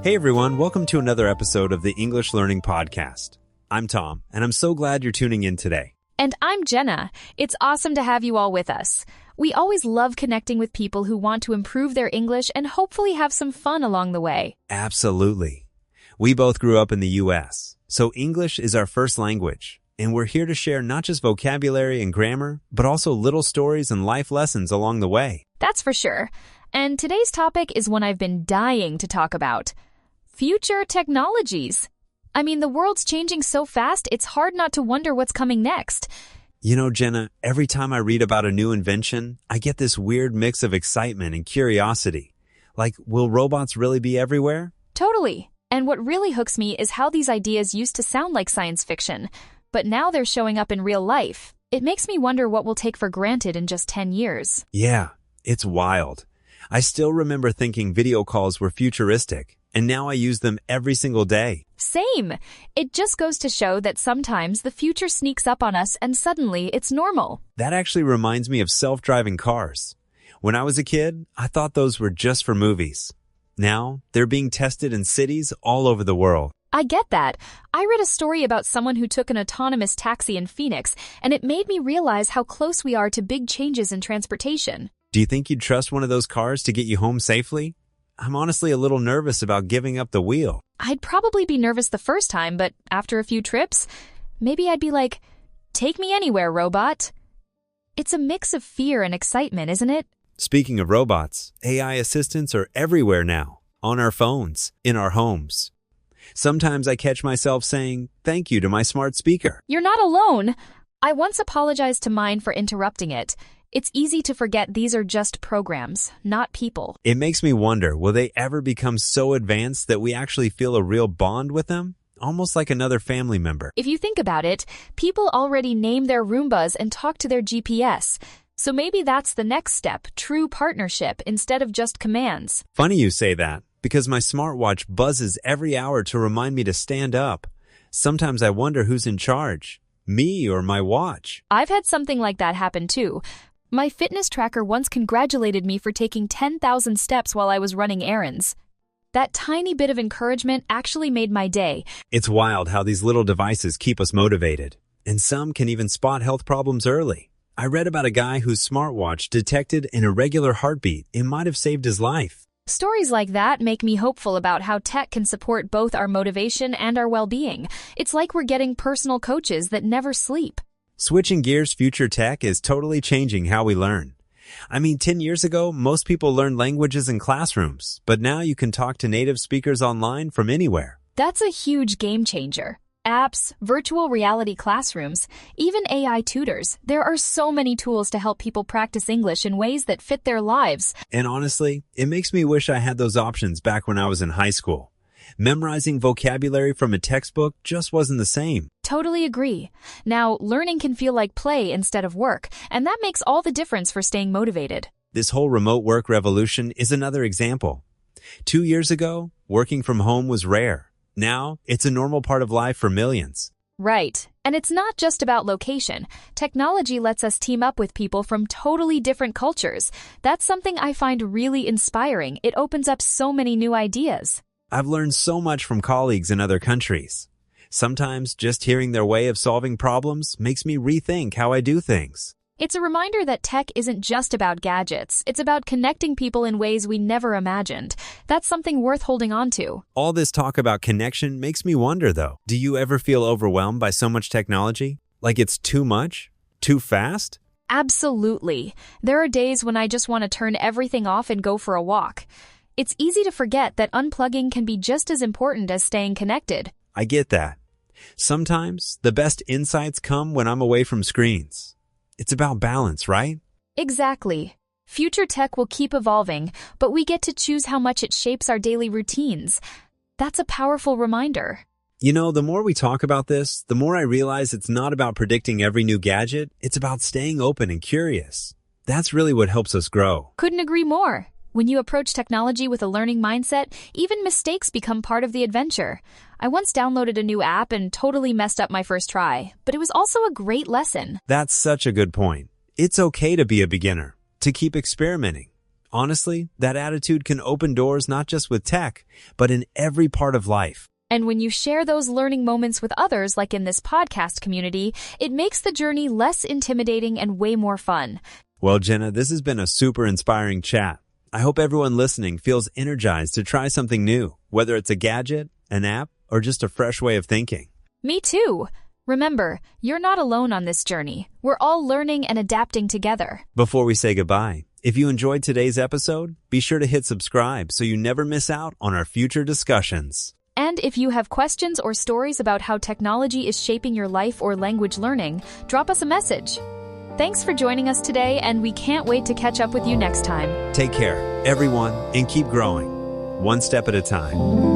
Hey everyone, welcome to another episode of the English Learning Podcast. I'm Tom, and I'm so glad you're tuning in today. And I'm Jenna. It's awesome to have you all with us. We always love connecting with people who want to improve their English and hopefully have some fun along the way. Absolutely. We both grew up in the U.S., so English is our first language, and we're here to share not just vocabulary and grammar, but also little stories and life lessons along the way. That's for sure. And today's topic is one I've been dying to talk about. Future technologies. I mean, the world's changing so fast, it's hard not to wonder what's coming next. You know, Jenna, every time I read about a new invention, I get this weird mix of excitement and curiosity. Like, will robots really be everywhere? Totally. And what really hooks me is how these ideas used to sound like science fiction, but now they're showing up in real life. It makes me wonder what we'll take for granted in just 10 years. Yeah, it's wild. I still remember thinking video calls were futuristic, and now I use them every single day. Same. It just goes to show that sometimes the future sneaks up on us and suddenly it's normal. That actually reminds me of self-driving cars. When I was a kid, I thought those were just for movies. Now, they're being tested in cities all over the world. I get that. I read a story about someone who took an autonomous taxi in Phoenix, and it made me realize how close we are to big changes in transportation. Do you think you'd trust one of those cars to get you home safely? I'm honestly a little nervous about giving up the wheel. I'd probably be nervous the first time, but after a few trips, maybe I'd be like, take me anywhere, robot. It's a mix of fear and excitement, isn't it? Speaking of robots, AI assistants are everywhere now, on our phones, in our homes. Sometimes I catch myself saying, thank you to my smart speaker. You're not alone. I once apologized to mine for interrupting it. It's easy to forget these are just programs, not people. It makes me wonder, will they ever become so advanced that we actually feel a real bond with them? Almost like another family member. If you think about it, people already name their Roombas and talk to their GPS. So maybe that's the next step, true partnership instead of just commands. Funny you say that, because my smartwatch buzzes every hour to remind me to stand up. Sometimes I wonder who's in charge, me or my watch. I've had something like that happen too. My fitness tracker once congratulated me for taking 10,000 steps while I was running errands. That tiny bit of encouragement actually made my day. It's wild how these little devices keep us motivated, and some can even spot health problems early. I read about a guy whose smartwatch detected an irregular heartbeat. It might have saved his life. Stories like that make me hopeful about how tech can support both our motivation and our well-being. It's like we're getting personal coaches that never sleep. Switching gears, future tech is totally changing how we learn. I mean, 10 years ago, most people learned languages in classrooms, but now you can talk to native speakers online from anywhere. That's a huge game changer. Apps, virtual reality classrooms, even AI tutors. There are so many tools to help people practice English in ways that fit their lives. And honestly, it makes me wish I had those options back when I was in high school. Memorizing vocabulary from a textbook just wasn't the same. Totally agree. Now, learning can feel like play instead of work, and that makes all the difference for staying motivated. This whole remote work revolution is another example. 2 years ago, working from home was rare. Now, it's a normal part of life for millions. Right. And it's not just about location. Technology lets us team up with people from totally different cultures. That's something I find really inspiring. It opens up so many new ideas. I've learned so much from colleagues in other countries. Sometimes just hearing their way of solving problems makes me rethink how I do things. It's a reminder that tech isn't just about gadgets. It's about connecting people in ways we never imagined. That's something worth holding on to. All this talk about connection makes me wonder, though. Do you ever feel overwhelmed by so much technology? Like it's too much? Too fast? Absolutely. There are days when I just want to turn everything off and go for a walk. It's easy to forget that unplugging can be just as important as staying connected. I get that. Sometimes the best insights come when I'm away from screens. It's about balance, right? Exactly. Future tech will keep evolving, but we get to choose how much it shapes our daily routines. That's a powerful reminder. You know, the more we talk about this, the more I realize it's not about predicting every new gadget. It's about staying open and curious. That's really what helps us grow. Couldn't agree more. When you approach technology with a learning mindset, even mistakes become part of the adventure. I once downloaded a new app and totally messed up my first try, but it was also a great lesson. That's such a good point. It's okay to be a beginner, to keep experimenting. Honestly, that attitude can open doors not just with tech, but in every part of life. And when you share those learning moments with others, like in this podcast community, it makes the journey less intimidating and way more fun. Well, Jenna, this has been a super inspiring chat. I hope everyone listening feels energized to try something new, whether it's a gadget, an app, or just a fresh way of thinking. Me too. Remember, you're not alone on this journey. We're all learning and adapting together. Before we say goodbye, if you enjoyed today's episode, be sure to hit subscribe so you never miss out on our future discussions. And if you have questions or stories about how technology is shaping your life or language learning, drop us a message. Thanks for joining us today, and we can't wait to catch up with you next time. Take care, everyone, and keep growing, one step at a time.